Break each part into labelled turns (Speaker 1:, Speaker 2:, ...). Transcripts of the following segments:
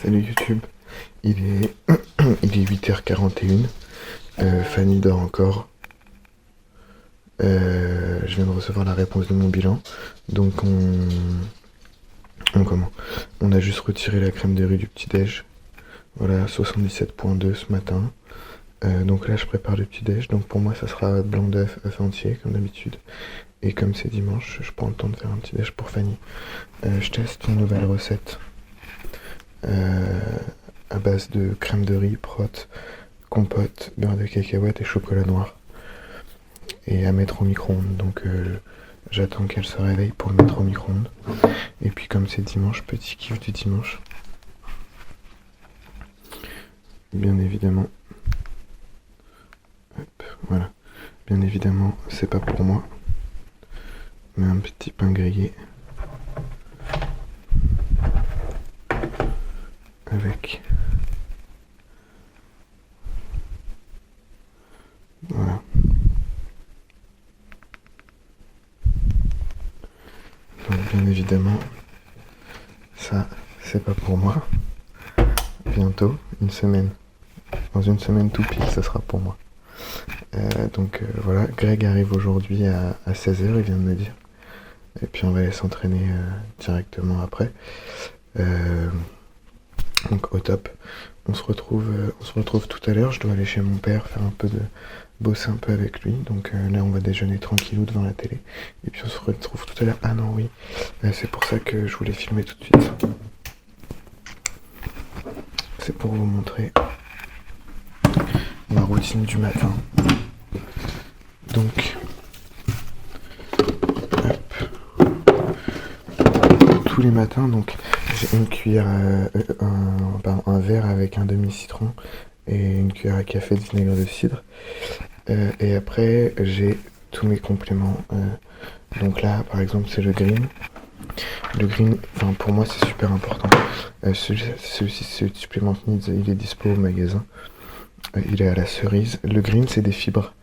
Speaker 1: Salut YouTube, il est, il est 8h41, Fanny dort encore. Je viens de recevoir la réponse de mon bilan, donc on a juste retiré la crème de riz du petit-déj, voilà, 77,2 ce matin. Donc là je prépare le petit-déj, donc pour moi ça sera blanc d'œuf, œuf entier comme d'habitude. Et comme c'est dimanche, je prends le temps de faire un petit-déj pour Fanny. Je teste une nouvelle recette. À base de crème de riz, prot, compote, beurre de cacahuète et chocolat noir. Et à mettre au micro-ondes. Donc j'attends qu'elle se réveille pour le mettre au micro-ondes. Et puis comme c'est dimanche, petit kiff du dimanche. Bien évidemment. Hop, voilà. Bien évidemment, c'est pas pour moi. Mais un petit pain grillé. Avec voilà. Donc bien évidemment ça c'est pas pour moi. Bientôt, une semaine. Dans une semaine tout pile ça sera pour moi. Donc voilà, Greg arrive aujourd'hui à 16h, il vient de me dire. Et puis on va aller s'entraîner directement après. Donc au top, on se retrouve tout à l'heure. Je dois aller chez mon père faire un peu de bosser un peu avec lui. Donc là on va déjeuner tranquillou devant la télé. Et puis on se retrouve tout à l'heure. Ah non oui, c'est pour ça que je voulais filmer tout de suite. C'est pour vous montrer ma routine du matin. Donc hop, tous les matins donc j'ai une cuillère, un verre avec un demi-citron et une cuillère à café de vinaigre de cidre. Et après, j'ai tous mes compléments. Donc là, par exemple, c'est le green. Le green, pour moi, c'est super important. Celui-ci, c'est Supplement Needs, il est dispo au magasin. Il est à la cerise. Le green, c'est des fibres.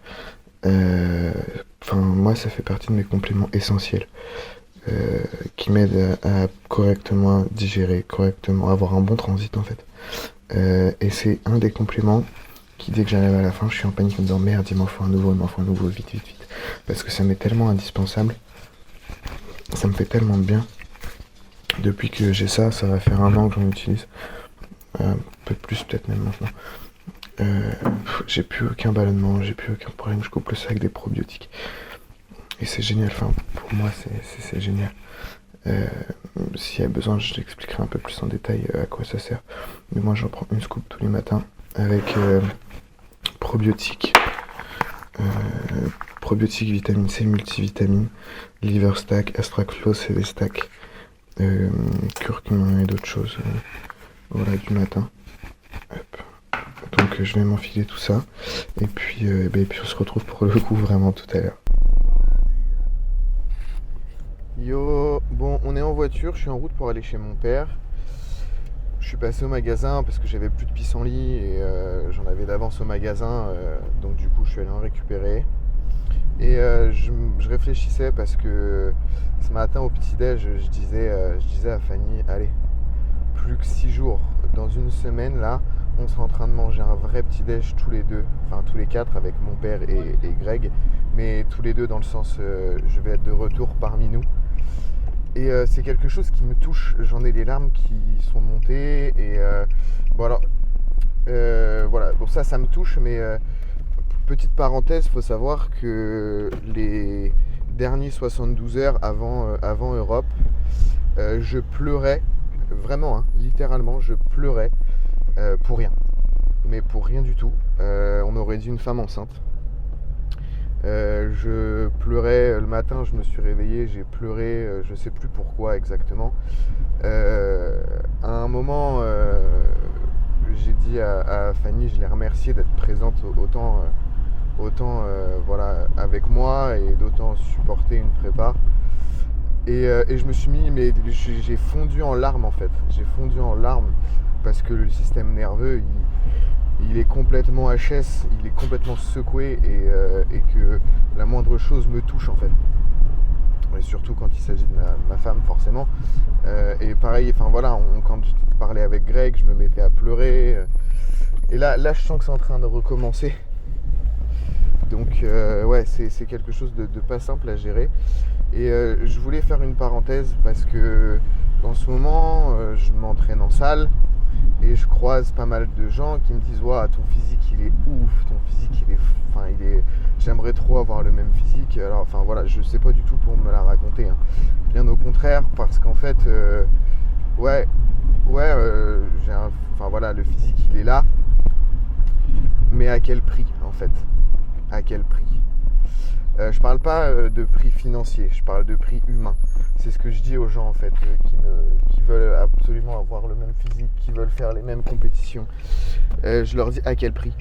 Speaker 1: Moi, ça fait partie de mes compléments essentiels. Qui m'aide à correctement digérer, correctement avoir un bon transit en fait. Et c'est un des compléments qui, dès que j'arrive à la fin, je suis en panique en me disant merde, il m'en faut un nouveau, vite. Parce que ça m'est tellement indispensable, ça me fait tellement de bien. Depuis que j'ai ça va faire 1 an que j'en utilise. Un peu plus peut-être même maintenant. J'ai plus aucun ballonnement, j'ai plus aucun problème, je couple ça avec des probiotiques. Et c'est génial, pour moi c'est génial. S'il y a besoin, je t'expliquerai un peu plus en détail à quoi ça sert. Mais moi j'en prends une scoop tous les matins avec probiotiques. Probiotiques, vitamine C, multivitamines, liver stack, astraclo, CV stack, curcuma et d'autres choses. Voilà, du matin. Hop. Donc je vais m'enfiler tout ça. Et puis on se retrouve pour le coup vraiment tout à l'heure. Yo, bon, on est en voiture, je suis en route pour aller chez mon père. Je suis passé au magasin parce que j'avais plus de pissenlit et j'en avais d'avance au magasin, donc du coup je suis allé en récupérer. Et je réfléchissais parce que ce matin au petit-déj, je disais à Fanny, allez, plus que 6 jours, dans une semaine là, on sera en train de manger un vrai petit-déj tous les deux, tous les 4 avec mon père et Greg, mais tous les deux dans le sens, je vais être de retour parmi nous. Et c'est quelque chose qui me touche, j'en ai les larmes qui sont montées et voilà, donc ça me touche, mais petite parenthèse, faut savoir que les derniers 72 heures avant Europe, je pleurais, vraiment, littéralement, je pleurais pour rien, mais pour rien du tout. On aurait dit une femme enceinte. Je pleurais le matin, je me suis réveillé, j'ai pleuré, je sais plus pourquoi exactement. À un moment, j'ai dit à Fanny, je l'ai remerciée d'être présente autant avec moi et d'autant supporter une prépa. Et je me suis mis, mais j'ai fondu en larmes en fait. J'ai fondu en larmes parce que le système nerveux, il est complètement HS, il est complètement secoué et que la moindre chose me touche en fait. Et surtout quand il s'agit de ma femme, forcément. Et pareil, enfin voilà, quand je parlais avec Greg, je me mettais à pleurer. Et là, je sens que c'est en train de recommencer. Donc ouais, c'est quelque chose de pas simple à gérer. Et je voulais faire une parenthèse parce que en ce moment, je m'entraîne en salle et je croise pas mal de gens qui me disent ouais, ton physique il est ouf, ton physique j'aimerais trop avoir le même physique. Alors enfin voilà, je sais pas du tout pour me la raconter, hein. Bien au contraire, parce qu'en fait enfin voilà, le physique il est là, mais à quel prix en fait? À quel prix? Je parle pas de prix financier, je parle de prix humain. C'est ce que je dis aux gens en fait, qui veulent absolument avoir le même physique, qui veulent faire les mêmes compétitions. Je leur dis à quel prix?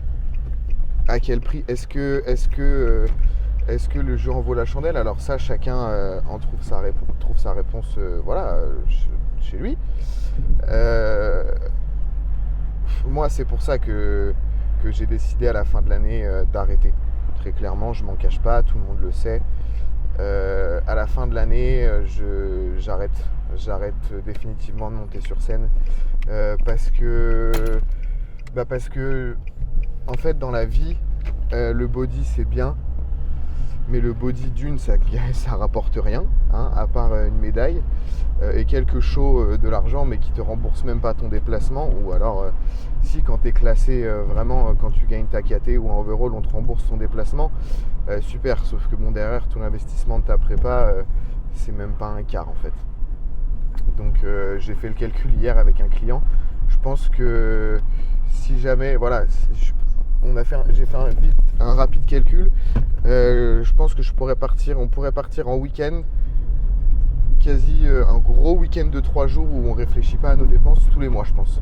Speaker 1: À quel prix? Est-ce que le jeu en vaut la chandelle? Alors ça, chacun en trouve sa réponse chez lui. Moi, c'est pour ça que j'ai décidé à la fin de l'année d'arrêter. Très clairement, je m'en cache pas, tout le monde le sait. À la fin de l'année, j'arrête définitivement de monter sur scène parce que en fait dans la vie, le body c'est bien, mais le body ça rapporte rien, hein, à part une médaille et quelques shows de l'argent, mais qui te remboursent même pas ton déplacement. Ou alors si quand tu es classé vraiment, quand tu gagnes ta KT ou en overall, on te rembourse ton déplacement, super, sauf que bon, derrière tout l'investissement de ta prépa, c'est même pas un quart en fait. Donc j'ai fait le calcul hier avec un client. Je pense que si jamais voilà, j'ai fait un rapide calcul. Je pense que on pourrait partir en week-end, quasi un gros week-end de 3 jours où on réfléchit pas à nos dépenses tous les mois, je pense.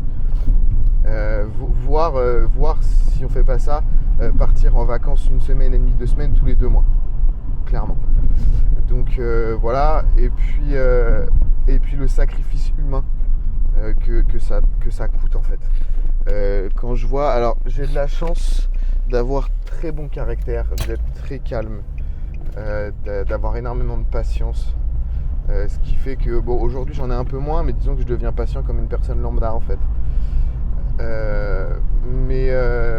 Speaker 1: Voir si on fait pas ça, partir en vacances 1 semaine et demie, 2 semaines tous les 2 mois, clairement. Donc voilà, et puis le sacrifice humain que ça coûte en fait. Quand je vois, alors j'ai de la chance d'avoir très bon caractère, d'être très calme, d'avoir énormément de patience, ce qui fait que bon, aujourd'hui j'en ai un peu moins, mais disons que je deviens patient comme une personne lambda en fait.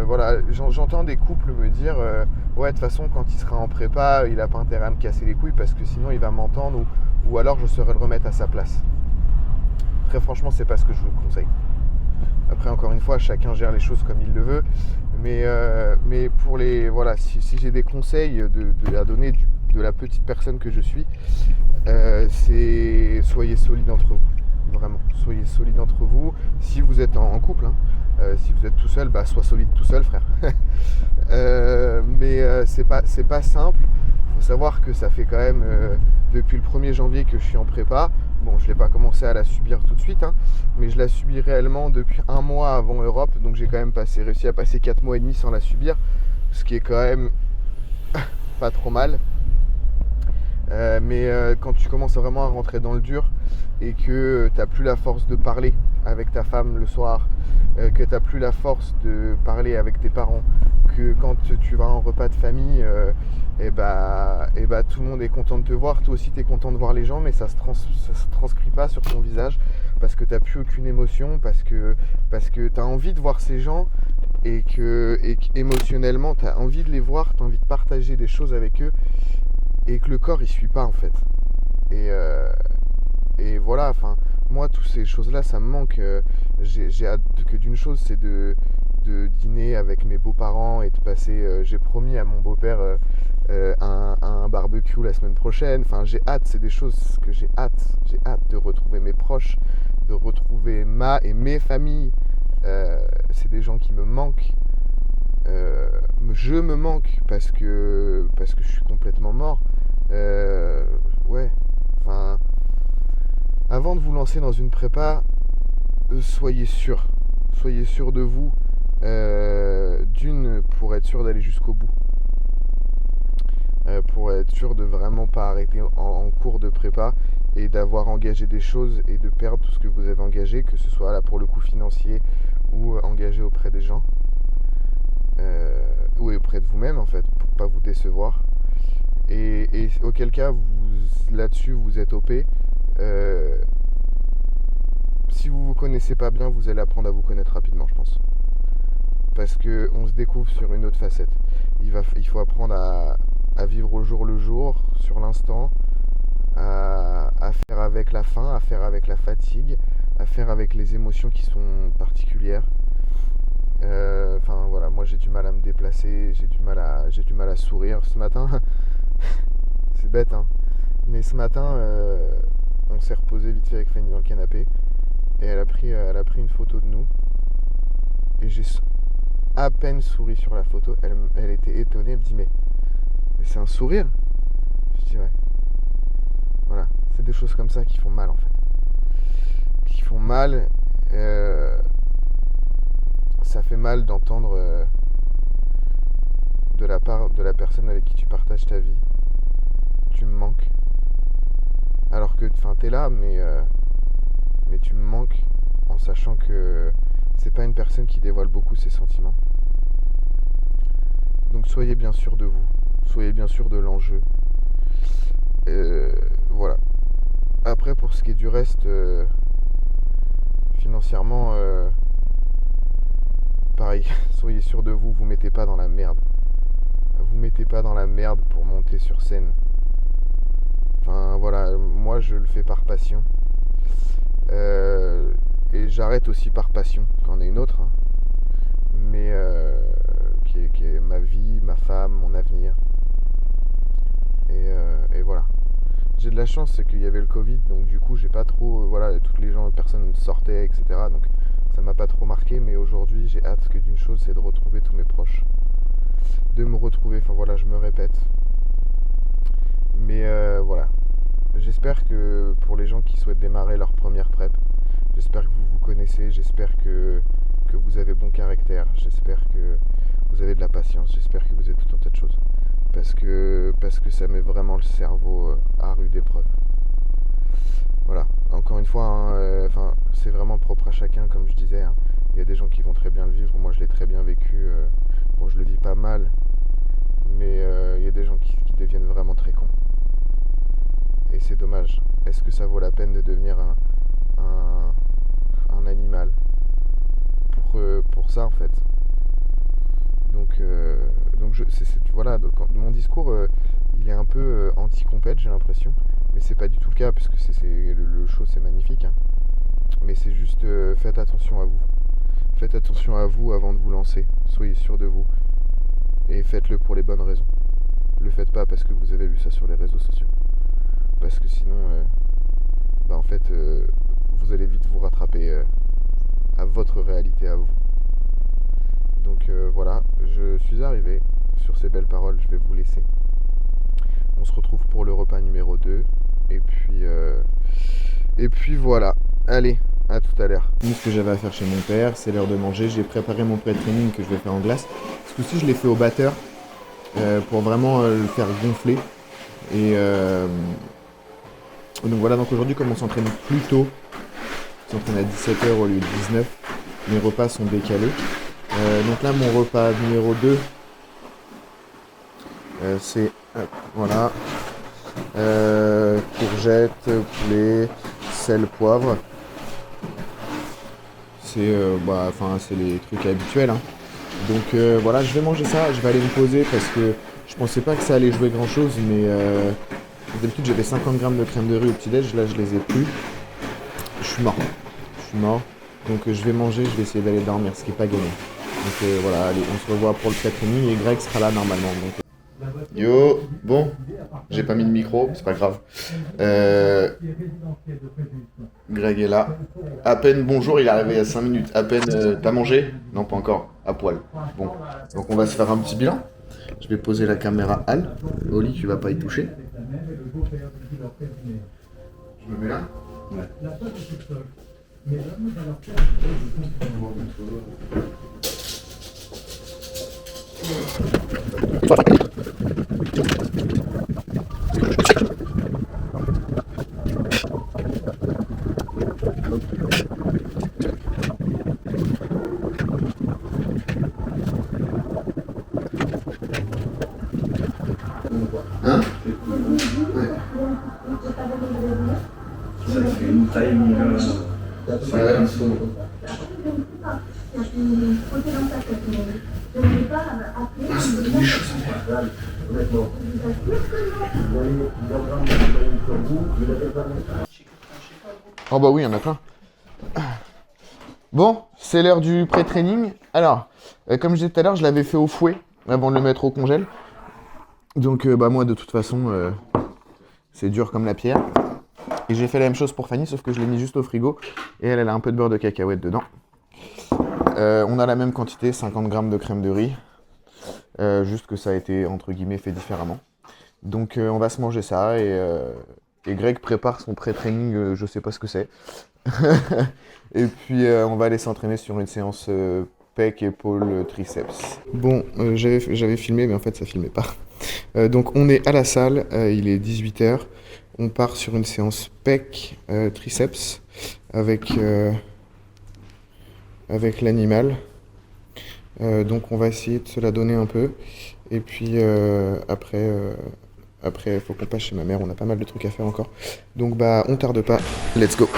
Speaker 1: Voilà, j'entends des couples me dire ouais, de toute façon quand il sera en prépa, il a pas intérêt à me casser les couilles parce que sinon il va m'entendre, ou alors je saurai le remettre à sa place. Très franchement, c'est pas ce que je vous conseille. Après, encore une fois, chacun gère les choses comme il le veut, mais pour si j'ai des conseils à donner de la petite personne que je suis, c'est soyez solide entre vous. Vraiment, soyez solide entre vous. Si vous êtes en couple, hein, si vous êtes tout seul, sois solide tout seul, frère. C'est pas simple. Il faut savoir que ça fait quand même depuis le 1er janvier que je suis en prépa. Bon, je l'ai pas commencé à la subir tout de suite, hein, mais je la subis réellement depuis 1 mois avant Europe. Donc j'ai quand même réussi à passer 4 mois et demi sans la subir, ce qui est quand même pas trop mal. Quand tu commences vraiment à rentrer dans le dur et que tu n'as plus la force de parler avec ta femme le soir, que tu n'as plus la force de parler avec tes parents, que quand tu vas en repas de famille, tout le monde est content de te voir, toi aussi tu es content de voir les gens, mais ça se transcrit pas sur ton visage parce que tu n'as plus aucune émotion, parce que tu as envie de voir ces gens et que émotionnellement tu as envie de les voir, tu as envie de partager des choses avec eux, et que le corps il suit pas en fait. Et voilà, enfin moi toutes ces choses là ça me manque. J'ai hâte que d'une chose, c'est de dîner avec mes beaux-parents et de passer, j'ai promis à mon beau-père un barbecue la semaine prochaine. Enfin j'ai hâte, c'est des choses que j'ai hâte de retrouver mes proches, de retrouver mes familles. C'est des gens qui me manquent. Je me manque parce que je suis complètement mort. Avant de vous lancer dans une prépa, soyez sûr de vous, d'une, pour être sûr d'aller jusqu'au bout, pour être sûr de vraiment pas arrêter en cours de prépa et d'avoir engagé des choses et de perdre tout ce que vous avez engagé, que ce soit là pour le coût financier ou engagé auprès des gens. Ou auprès de vous-même en fait, pour pas vous décevoir. Et auquel cas, là-dessus, vous êtes OP. Si vous vous connaissez pas bien, vous allez apprendre à vous connaître rapidement, je pense. Parce qu'on se découvre sur une autre facette. Il faut apprendre à vivre au jour le jour, sur l'instant, à faire avec la faim, à faire avec la fatigue, à faire avec les émotions qui sont particulières. Enfin voilà, moi j'ai du mal à me déplacer, j'ai du mal à sourire. Ce matin, c'est bête, hein, mais ce matin, on s'est reposé vite fait avec Fanny dans le canapé et elle a pris une photo de nous et j'ai à peine souri sur la photo. Elle était étonnée, elle me dit mais c'est un sourire? Je dis ouais. Voilà, c'est des choses comme ça qui font mal en fait. Qui font mal. Ça fait mal d'entendre de la part de la personne avec qui tu partages ta vie. Tu me manques. Alors que t'es là, mais tu me manques en sachant que c'est pas une personne qui dévoile beaucoup ses sentiments. Donc soyez bien sûr de vous. Soyez bien sûr de l'enjeu. Voilà. Après, pour ce qui est du reste, financièrement, pareil, soyez sûr de vous, vous mettez pas dans la merde. Vous mettez pas dans la merde pour monter sur scène. Enfin voilà, moi je le fais par passion. Et j'arrête aussi par passion, qu'en est une autre. Hein. Mais qui est ma vie, ma femme, mon avenir. Et voilà. J'ai de la chance, c'est qu'il y avait le Covid, donc du coup j'ai pas trop, voilà, toutes les personnes sortaient, etc. Donc ça m'a pas trop marqué, mais aujourd'hui j'ai hâte que d'une chose, c'est de retrouver tous mes proches. De me retrouver, enfin voilà, je me répète. Mais voilà. J'espère que pour les gens qui souhaitent démarrer leur première prep, j'espère que vous vous connaissez, j'espère que vous avez bon caractère, j'espère que vous avez de la patience, j'espère que vous êtes tout un tas de choses. Parce que ça met vraiment le cerveau à rude épreuve. Voilà, encore une fois, hein, c'est vraiment propre à chacun, comme je disais. Hein. Il y a des gens qui vont très bien le vivre, moi je l'ai très bien vécu. Bon, je le vis pas mal, mais il y a des gens qui deviennent vraiment très cons. Et c'est dommage. Est-ce que ça vaut la peine de devenir un animal pour ça en fait? Donc voilà, donc, mon discours il est un peu anti-compète, j'ai l'impression, mais c'est pas du tout le cas parce que le show c'est magnifique, hein. Mais c'est juste faites attention à vous. Faites attention à vous avant de vous lancer. Soyez sûr de vous et faites-le pour les bonnes raisons. Le faites pas parce que vous avez vu ça sur les réseaux sociaux, parce que sinon en fait vous allez vite vous rattraper à votre réalité à vous. Donc voilà, je suis arrivé. Sur ces belles paroles, je vais vous laisser. On se retrouve pour le repas numéro 2. Et puis voilà. Allez, à tout à l'heure. Ce que j'avais à faire chez mon père, c'est l'heure de manger. J'ai préparé mon pré-training que je vais faire en glace. Ce coup-ci, je l'ai fait au batteur pour vraiment le faire gonfler. Et donc voilà, donc aujourd'hui, comme on s'entraîne plus tôt, on s'entraîne à 17h au lieu de 19h, mes repas sont décalés. Donc là, mon repas numéro 2, c'est voilà, courgettes, poulet, sel, poivre. C'est les trucs habituels. Hein. Donc voilà, je vais manger ça, je vais aller me poser parce que je pensais pas que ça allait jouer grand chose, mais d'habitude j'avais 50 grammes de crème de riz au petit-déj, là je les ai plus. Je suis mort. Donc je vais manger, je vais essayer d'aller dormir, ce qui n'est pas gagné. Donc voilà, allez, on se revoit pour le pré-training et Greg sera là normalement. Donc... Yo, bon, j'ai pas mis de micro, c'est pas grave. Greg est là. À peine bonjour, il est arrivé il y a 5 minutes. À peine, t'as mangé? Non, pas encore, à poil. Bon, donc on va se faire un petit bilan. Je vais poser la caméra Al. Oli, tu vas pas y toucher. Je me mets là? Ouais. Hein? Oh bah oui, il y en a plein. Bon, c'est l'heure du pré-training. Alors, comme je disais tout à l'heure, je l'avais fait au fouet avant de le mettre au congèle. Donc bah moi de toute façon, c'est dur comme la pierre. Et j'ai fait la même chose pour Fanny, sauf que je l'ai mis juste au frigo. Et elle a un peu de beurre de cacahuète dedans. On a la même quantité, 50 grammes de crème de riz. Juste que ça a été, entre guillemets, fait différemment. Donc on va se manger ça. Et Greg prépare son pré-training, je sais pas ce que c'est. Et puis on va aller s'entraîner sur une séance pec, épaules, triceps. Bon, j'avais filmé, mais en fait ça filmait pas. Donc on est à la salle, il est 18h. On part sur une séance pec, triceps avec l'animal. Donc on va essayer de se la donner un peu. Et puis après, il faut qu'on passe chez ma mère. On a pas mal de trucs à faire encore. Donc bah on tarde pas. Let's go.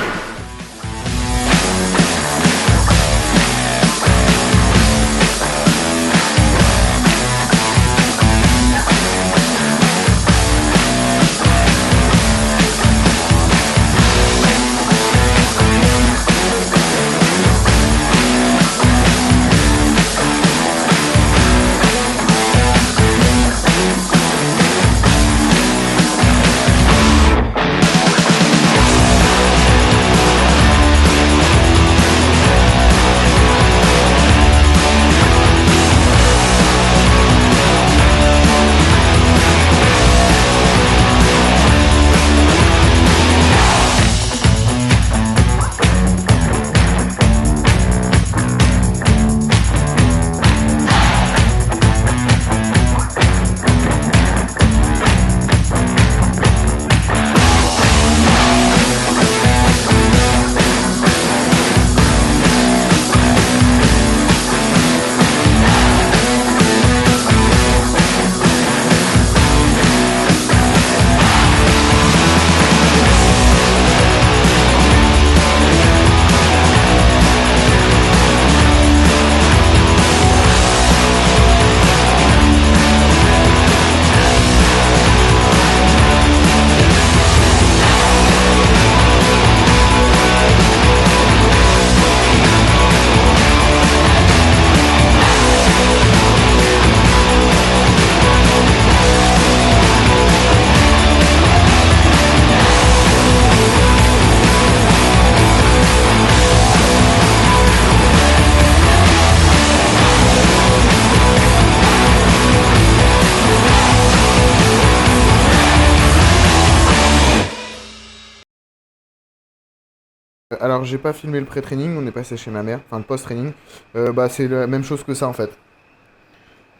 Speaker 1: Alors j'ai pas filmé le pré-training, on est passé chez ma mère, enfin le post-training. Bah c'est la même chose que ça en fait.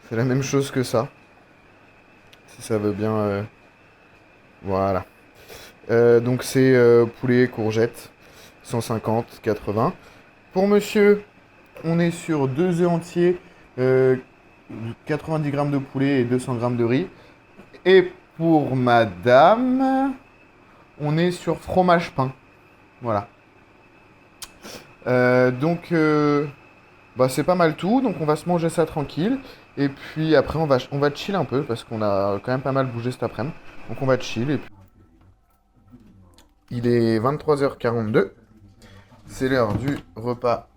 Speaker 1: C'est la même chose que ça. Si ça veut bien. Voilà. Donc c'est poulet, courgettes, 150, 80. Pour monsieur, on est sur 2 œufs entiers, 90 grammes de poulet et 200 grammes de riz. Et pour madame, on est sur fromage pain. Voilà. Donc, bah, c'est pas mal tout. Donc, on va se manger ça tranquille. Et puis après, on va chill un peu parce qu'on a quand même pas mal bougé cet après-midi. Donc, on va chill. Et puis... Il est 23h42. C'est l'heure du repas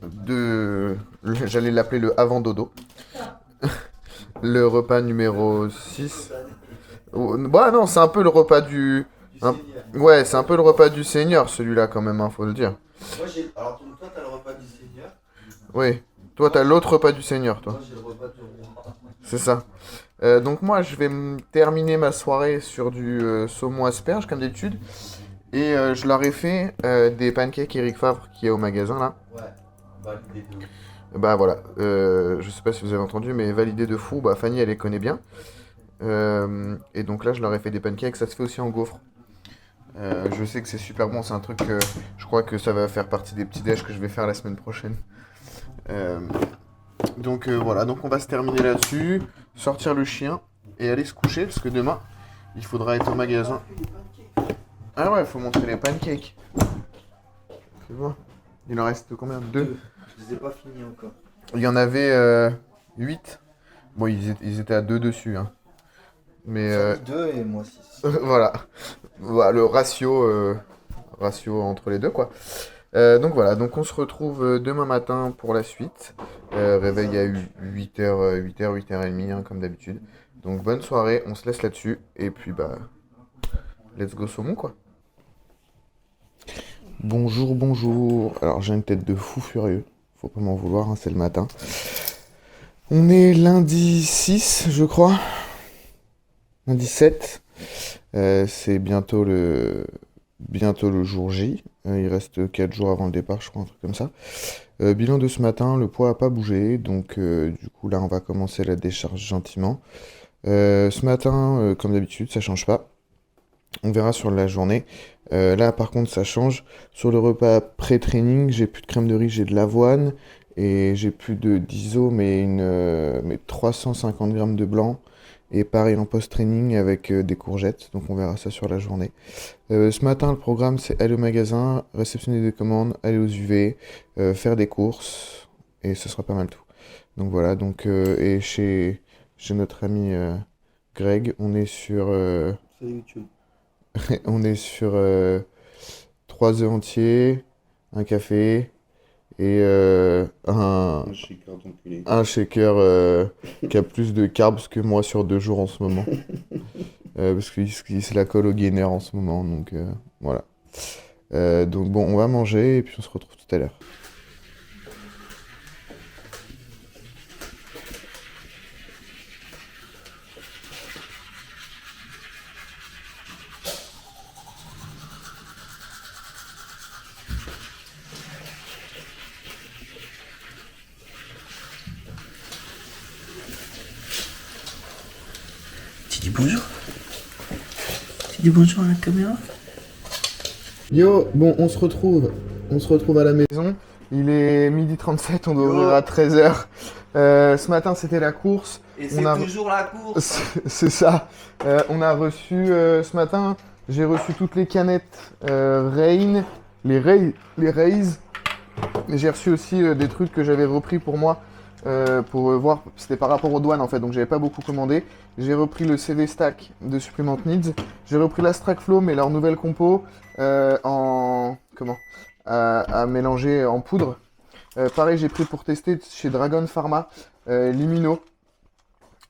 Speaker 1: de... J'allais l'appeler le avant dodo. Le repas numéro 6. Bah non, c'est un peu le repas du... Ouais, c'est un peu le repas du Seigneur, celui-là, quand même, hein, faut le dire.
Speaker 2: Moi, alors, toi, t'as le repas du Seigneur.
Speaker 1: Oui. Toi, t'as l'autre repas du Seigneur, toi.
Speaker 2: Moi, j'ai le repas du roi.
Speaker 1: C'est ça. Donc moi, je vais terminer ma soirée sur du saumon asperge, comme d'habitude. Et je leur ai fait des pancakes Eric Favre qui est au magasin, là.
Speaker 2: Ouais, validé de ouf.
Speaker 1: Bah voilà. Je sais pas si vous avez entendu, mais validé de fou. Bah Fanny, elle les connaît bien. Et donc là, je leur ai fait des pancakes. Ça se fait aussi en gaufre. Je sais que c'est super bon. C'est un truc que je crois que ça va faire partie des petits déj que je vais faire la semaine prochaine. Donc voilà, donc on va se terminer là-dessus, sortir le chien et aller se coucher parce que demain il faudra être au magasin. Ah ouais, faut montrer les pancakes. Tu vois. Il en reste combien? 2.
Speaker 2: Je les ai pas finis encore.
Speaker 1: Il y en avait 8. Bon, ils étaient à 2 dessus. Hein. Mais
Speaker 2: Ça dit 2 et moi 6.
Speaker 1: voilà. Voilà, le ratio entre les deux, quoi. Donc voilà, donc on se retrouve demain matin pour la suite. Réveil à 8h, 8h, 8h30, hein, comme d'habitude. Donc bonne soirée, on se laisse là-dessus. Et puis bah, let's go saumon, quoi. Bonjour, bonjour. Alors j'ai une tête de fou furieux. Faut pas m'en vouloir, hein, c'est le matin. On est lundi 6, je crois. Lundi 7. C'est bientôt le jour J. Il reste 4 jours avant le départ, je crois, un truc comme ça. Bilan de ce matin, le poids n'a pas bougé. Donc du coup là, on va commencer la décharge gentiment. Ce matin, comme d'habitude, ça change pas. On verra sur la journée. Là, par contre, ça change. Sur le repas pré-training, j'ai plus de crème de riz, j'ai de l'avoine. Et j'ai plus d'iso, mais 350 grammes de blanc. Et pareil en post-training avec des courgettes. Donc on verra ça sur la journée. Ce matin, le programme, c'est aller au magasin, réceptionner des commandes, aller aux UV, faire des courses. Et ce sera pas mal tout. Donc voilà. Donc, et chez notre ami Greg, on est sur...
Speaker 2: C'est YouTube.
Speaker 1: on est sur 3 œufs entiers, un café et
Speaker 2: Un shaker d'enculé.
Speaker 1: un shaker qui a plus de carbs que moi sur 2 jours en ce moment. Parce qu'il se la colle au gainer en ce moment, donc voilà. Donc bon, on va manger et puis on se retrouve tout à l'heure.
Speaker 2: Tu dis bonjour. Tu dis bonjour à la caméra.
Speaker 1: Yo, bon, on se retrouve à la maison. Il est 12h37, on doit
Speaker 2: Yo.
Speaker 1: ouvrir à 13h. Ce matin, c'était la course.
Speaker 2: Et
Speaker 1: On
Speaker 2: c'est
Speaker 1: a-
Speaker 2: toujours la course.
Speaker 1: C'est ça. On a reçu ce matin, j'ai reçu toutes les canettes Rain, les Rays. Et j'ai reçu aussi des trucs que j'avais repris pour moi, pour voir, c'était par rapport aux douanes en fait, donc j'avais pas beaucoup commandé. J'ai repris le CV Stack de Supplement Needs. J'ai repris l'Astrac Flow, mais leur nouvelle compo à mélanger en poudre. Pareil, j'ai pris pour tester chez Dragon Pharma Limino.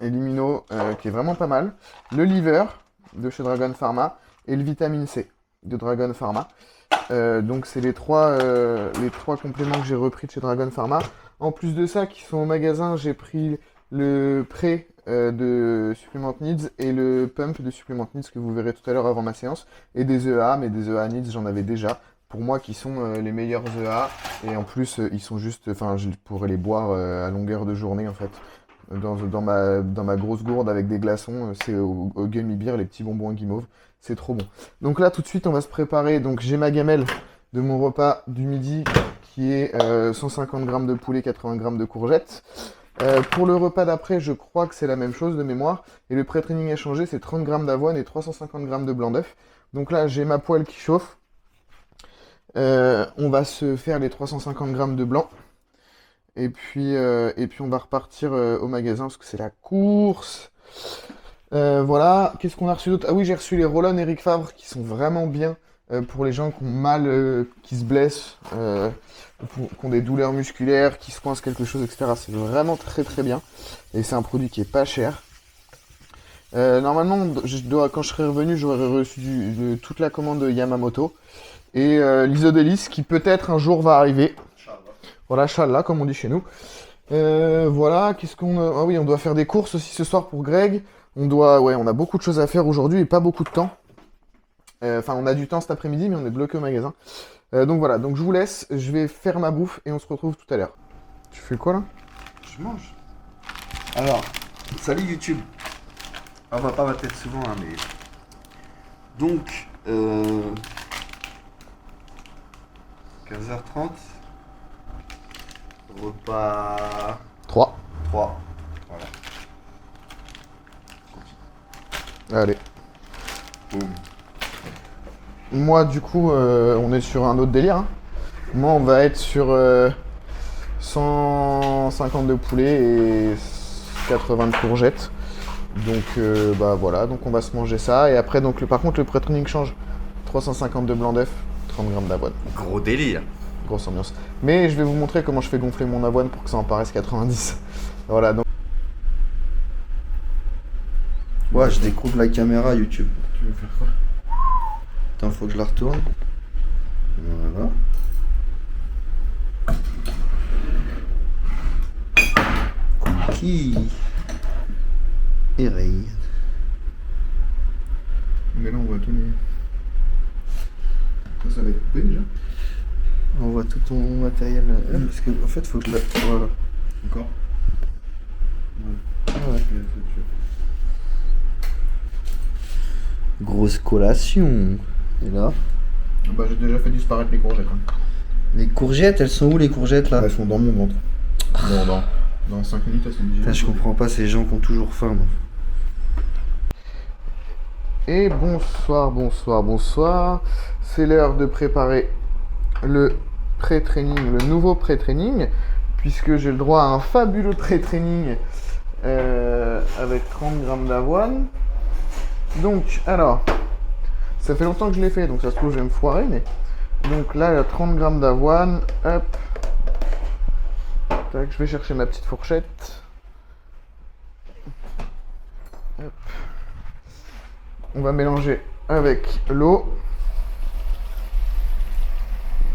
Speaker 1: Et Limino qui est vraiment pas mal. Le Liver de chez Dragon Pharma et le Vitamine C de Dragon Pharma. Donc c'est les trois compléments que j'ai repris de chez Dragon Pharma. En plus de ça, qui sont au magasin, j'ai pris le Pré de Supplement Needs et le Pump de Supplement Needs que vous verrez tout à l'heure avant ma séance. Et des EA, mais des EA Needs j'en avais déjà. Pour moi qui sont les meilleurs EA. Et en plus ils sont juste, enfin je pourrais les boire à longueur de journée en fait. Dans ma grosse gourde avec des glaçons, c'est au Gummy Beer, les petits bonbons guimauve. C'est trop bon. Donc là, tout de suite, on va se préparer. Donc j'ai ma gamelle de mon repas du midi qui est 150 grammes de poulet, 80 grammes de courgettes. Pour le repas d'après, je crois que c'est la même chose de mémoire. Et le pré-training à changer, c'est 30 grammes d'avoine et 350 grammes de blanc d'œuf. Donc là, j'ai ma poêle qui chauffe. On va se faire les 350 grammes de blanc. Et puis on va repartir au magasin parce que c'est la course. Voilà, qu'est-ce qu'on a reçu d'autre? Ah oui, j'ai reçu les Rollon Eric Favre qui sont vraiment bien pour les gens qui ont mal, qui se blessent, qui ont des douleurs musculaires, qui se coincent quelque chose, etc. C'est vraiment très très bien. Et c'est un produit qui est pas cher. Normalement, quand je serai revenu, j'aurai reçu toute la commande de Yamamoto. Et l'Isodélis qui peut-être un jour va arriver. Voilà, Inch'Allah, comme on dit chez nous. Voilà, qu'est-ce qu'on a... Ah oui, on doit faire des courses aussi ce soir pour Greg. On a beaucoup de choses à faire aujourd'hui et pas beaucoup de temps. Enfin, on a du temps cet après-midi, mais on est bloqué au magasin. Donc voilà, donc je vous laisse, je vais faire ma bouffe et on se retrouve tout à l'heure. Tu fais quoi là?
Speaker 2: Je mange. Alors, salut YouTube. On va pas ma tête souvent, hein, mais. Donc, 15h30. Repas
Speaker 1: 3.
Speaker 2: 3. Voilà.
Speaker 1: Allez.
Speaker 2: Boum.
Speaker 1: moi du coup, on est sur un autre délire. Hein. Moi, on va être sur 150 de poulet et 80 de courgettes. Donc bah voilà, donc on va se manger ça. Et après, donc par contre, le pré-training change. 350 de blanc d'œuf, 30 grammes d'avoine.
Speaker 2: Gros délire.
Speaker 1: Grosse ambiance. Mais je vais vous montrer comment je fais gonfler mon avoine pour que ça en paraisse 90. Voilà, donc.
Speaker 2: Ouais, je découvre la caméra YouTube.
Speaker 1: Tu veux faire quoi?
Speaker 2: Attends, faut que je la retourne. Voilà. Cookie. Et Ray.
Speaker 1: Mais là, on voit tout les. Ça va être coupé déjà.
Speaker 2: On voit tout ton matériel. Parce que en fait, faut que la. Voilà.
Speaker 1: Encore.
Speaker 2: Ah ouais. Grosse collation. Et là.
Speaker 1: Bah, j'ai déjà fait disparaître les courgettes. Hein.
Speaker 2: Les courgettes, elles sont où les courgettes là?
Speaker 1: Elles sont dans mon ventre. Bon, dans 5 minutes, elles sont digérées.
Speaker 2: Putain, je comprends pas ces gens qui ont toujours faim. Moi.
Speaker 1: Et bonsoir. C'est l'heure de préparer le pré-training, le nouveau pré-training, puisque j'ai le droit à un fabuleux pré-training avec 30 grammes d'avoine. Donc, alors, ça fait longtemps que je l'ai fait, donc ça se trouve, je vais me foirer, mais. Donc là, il y a 30 grammes d'avoine. Hop. Tac, je vais chercher ma petite fourchette. Hop. On va mélanger avec l'eau.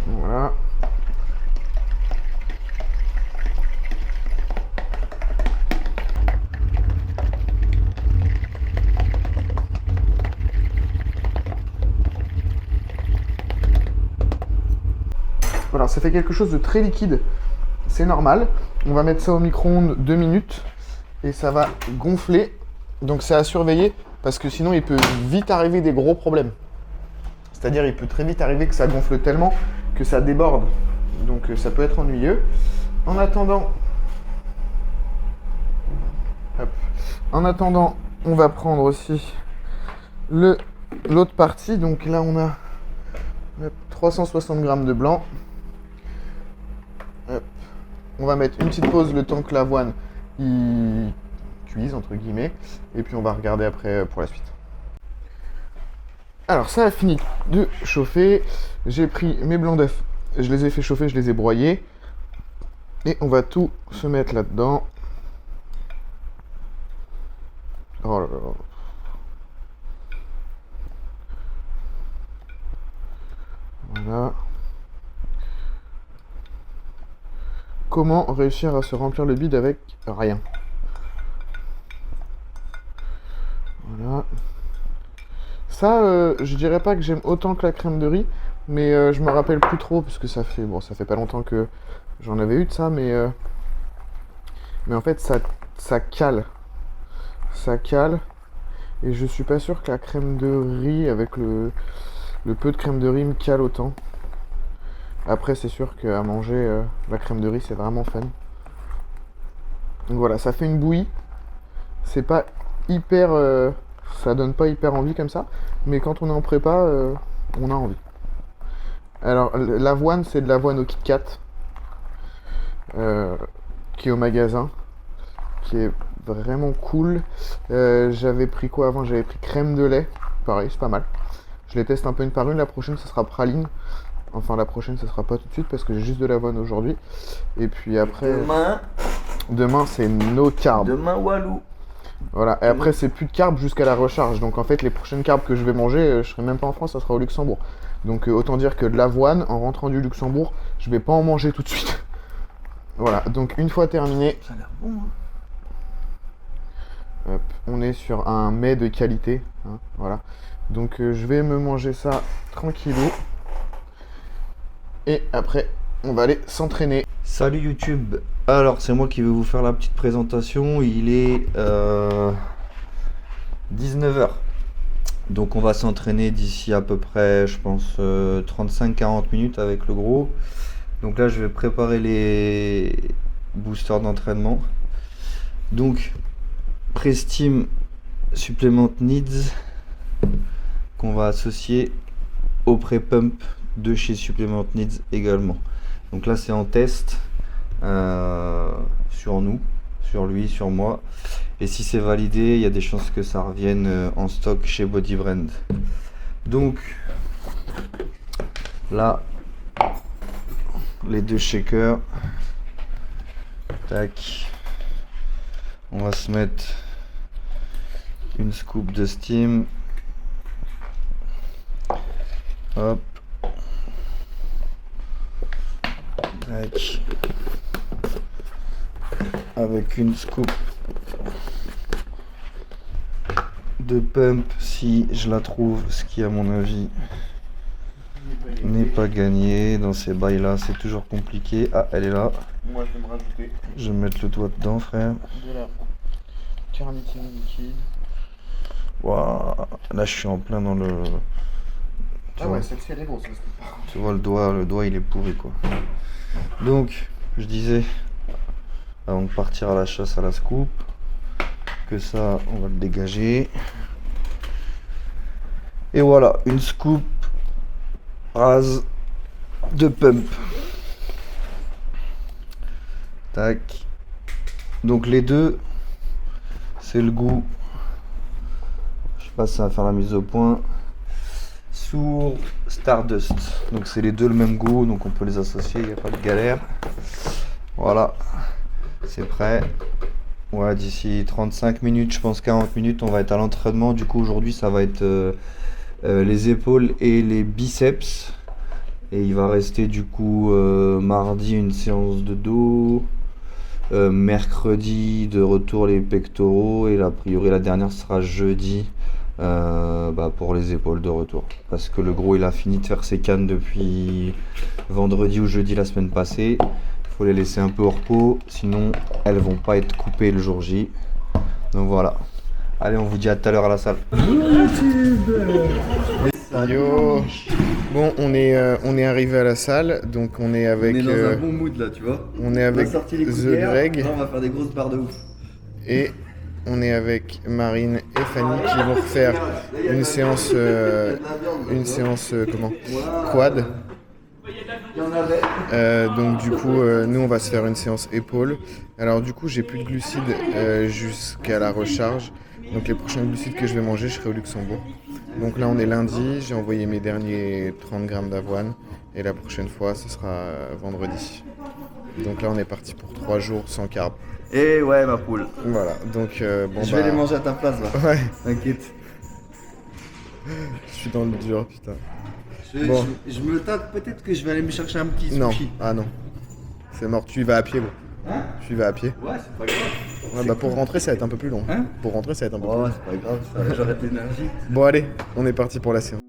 Speaker 1: Voilà. Voilà, ça fait quelque chose de très liquide. C'est normal. On va mettre ça au micro-ondes 2 minutes et ça va gonfler. Donc c'est à surveiller parce que sinon il peut vite arriver des gros problèmes. C'est-à-dire il peut très vite arriver que ça gonfle tellement que ça déborde. Donc ça peut être ennuyeux. En attendant, on va prendre aussi l'autre partie. Donc là on a 360 grammes de blanc. On va mettre une petite pause le temps que l'avoine cuise entre guillemets et puis on va regarder après pour la suite. Alors ça a fini de chauffer, j'ai pris mes blancs d'œufs, je les ai fait chauffer, je les ai broyés et on va tout se mettre là-dedans. Oh là là. Voilà. Comment réussir à se remplir le bide avec rien? Voilà. Ça, je dirais pas que j'aime autant que la crème de riz, mais je me rappelle plus trop parce que ça fait pas longtemps que j'en avais eu de ça, mais en fait ça cale, et je suis pas sûr que la crème de riz avec le peu de crème de riz me cale autant. Après, c'est sûr qu'à manger, la crème de riz, c'est vraiment fun. Donc voilà, ça fait une bouillie. C'est pas hyper... ça donne pas hyper envie comme ça. Mais quand on est en prépa, on a envie. Alors, l'avoine, c'est de l'avoine au Kit Kat. Qui est au magasin. Qui est vraiment cool. J'avais pris quoi avant? J'avais pris crème de lait. Pareil, c'est pas mal. Je les teste un peu une par une. La prochaine, ce sera praline. Enfin, la prochaine, ça sera pas tout de suite parce que j'ai juste de l'avoine aujourd'hui. Et puis après... Demain, c'est no carb.
Speaker 2: Demain, Walou.
Speaker 1: Voilà. Et après, c'est plus de carb jusqu'à la recharge. Donc, en fait, les prochaines carbs que je vais manger, je serai même pas en France, ça sera au Luxembourg. Donc, autant dire que de l'avoine, en rentrant du Luxembourg, je vais pas en manger tout de suite. Voilà. Donc, une fois terminé...
Speaker 2: Ça a l'air bon, hein.
Speaker 1: Hop, on est sur un mets de qualité. Hein, voilà. Donc, je vais me manger ça tranquillou. Et après, on va aller s'entraîner.
Speaker 2: Salut YouTube. Alors, c'est moi qui vais vous faire la petite présentation. Il est 19h. Donc, on va s'entraîner d'ici à peu près, je pense, 35-40 minutes avec le gros. Donc là, je vais préparer les boosters d'entraînement. Donc, Prestim Supplement Needs qu'on va associer au pré-pump de chez Supplement Needs également. Donc là c'est en test sur nous, sur lui, sur moi. Et si c'est validé, il y a des chances que ça revienne en stock chez Body Brand. Donc là, les 2 shakers. Tac. On va se mettre une scoop de steam. Hop. Tac. Avec une scoop de pump si je la trouve, ce qui à mon avis n'est pas gagné dans ces bails là, c'est toujours compliqué. Ah, elle est là.
Speaker 1: Moi je vais me rajouter
Speaker 2: Je vais mettre le doigt dedans, frère.
Speaker 1: de la carnitine liquide.
Speaker 2: Waouh, là je suis en plein dans le.
Speaker 1: Ah ouais, celle-ci elle est grosse, parce que par contre.
Speaker 2: Tu vois le doigt il est pourri quoi. Donc, je disais, avant de partir à la chasse à la scoop, que ça on va le dégager. Et voilà, une scoop rase de pump. Tac. Donc les deux, c'est le goût. Je sais pas si ça va faire la mise au point. Sour Stardust. Donc c'est les deux le même goût, donc on peut les associer, il n'y a pas de galère. Voilà, c'est prêt. Ouais, d'ici 35 minutes, je pense 40 minutes, on va être à l'entraînement. Du coup aujourd'hui ça va être les épaules et les biceps. Et il va rester du coup mardi une séance de dos. Mercredi de retour les pectoraux et a priori la dernière sera jeudi pour les épaules de retour parce que le gros il a fini de faire ses cannes depuis vendredi ou jeudi la semaine passée. Il faut les laisser un peu au repos sinon elles vont pas être coupées le jour J. Donc voilà, allez, on vous dit à tout à l'heure à la salle.
Speaker 1: Yo. Bon, on est arrivé à la salle, donc on est avec.
Speaker 2: On est dans un bon mood là, tu vois.
Speaker 1: On est avec The Greg.
Speaker 2: Là, on va faire des grosses barres de ouf.
Speaker 1: Et on est avec Marine et Fanny qui vont faire une séance quad. Donc du coup, nous on va se faire une séance épaules. Alors du coup, j'ai plus de glucides jusqu'à la recharge. Donc les prochains glucides que je vais manger, je serai au Luxembourg. Donc là on est lundi, j'ai envoyé mes derniers 30 grammes d'avoine. Et la prochaine fois, ce sera vendredi. Donc là on est parti pour 3 jours sans carb.
Speaker 2: Et ouais, ma poule.
Speaker 1: Voilà, donc bon
Speaker 2: Je vais les manger à ta place là.
Speaker 1: Ouais,
Speaker 2: T'inquiète.
Speaker 1: je suis dans le dur, putain.
Speaker 2: Bon. Je me tâte, peut-être que je vais aller me chercher un petit
Speaker 1: Non,
Speaker 2: sushi.
Speaker 1: ah non. C'est mort, tu y vas à pied, gros.
Speaker 2: Hein?
Speaker 1: Tu y vas à pied.
Speaker 2: Ouais, c'est pas grave.
Speaker 1: Ouais, bah pour rentrer, ça va être un peu plus long.
Speaker 2: Hein?
Speaker 1: Pour rentrer, ça va être un peu plus
Speaker 2: Oh,
Speaker 1: long.
Speaker 2: c'est pas grave, ça, j'aurai de l'énergie.
Speaker 1: Bon allez, on est parti pour la séance.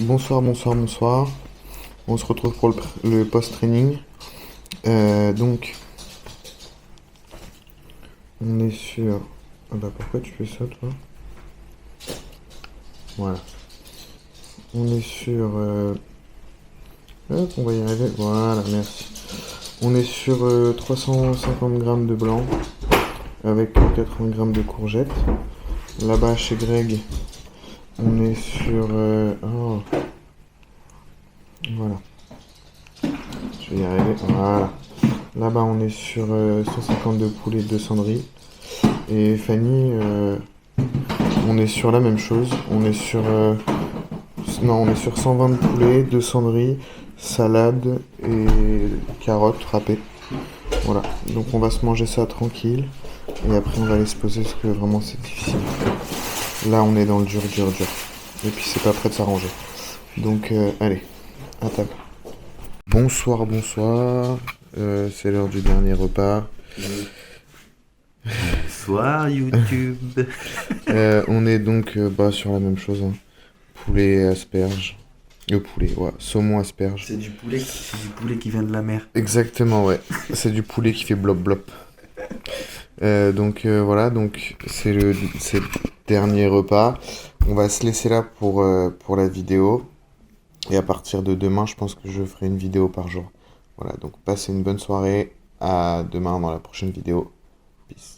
Speaker 1: Bonsoir, bonsoir, bonsoir. On se retrouve pour le post-training. Donc, on est sur... Ah bah pourquoi tu fais ça, toi? Voilà. On est sur... Hop, on va y arriver. Voilà, merci. On est sur 350 grammes de blanc avec 80 grammes de courgettes. Là-bas, chez Greg, on est sur... oh, voilà. Je vais y arriver. Voilà. Là-bas, on est sur 150 de poulet, 200 de riz. Et Fanny, on est sur la même chose. On est sur... non, on est sur 120 de poulet, 200 de riz, salade et carottes râpées. Voilà. Donc on va se manger ça tranquille. Et après, on va aller se poser parce que vraiment, c'est difficile. Là, on est dans le dur, dur, dur. Et puis, c'est pas prêt de s'arranger. Donc, allez, à table. Bonsoir, bonsoir. C'est l'heure du dernier repas.
Speaker 2: Bonsoir YouTube.
Speaker 1: On est donc sur la même chose. Hein. Poulet et asperges. Poulet, ouais. Saumon asperges.
Speaker 2: C'est du poulet qui vient de la mer.
Speaker 1: Exactement, ouais. C'est du poulet qui fait blop blop. Voilà, donc c'est le dernier repas. On va se laisser là pour la vidéo. Et à partir de demain, je pense que je ferai une vidéo par jour. Voilà, donc passez une bonne soirée. À demain dans la prochaine vidéo. Peace.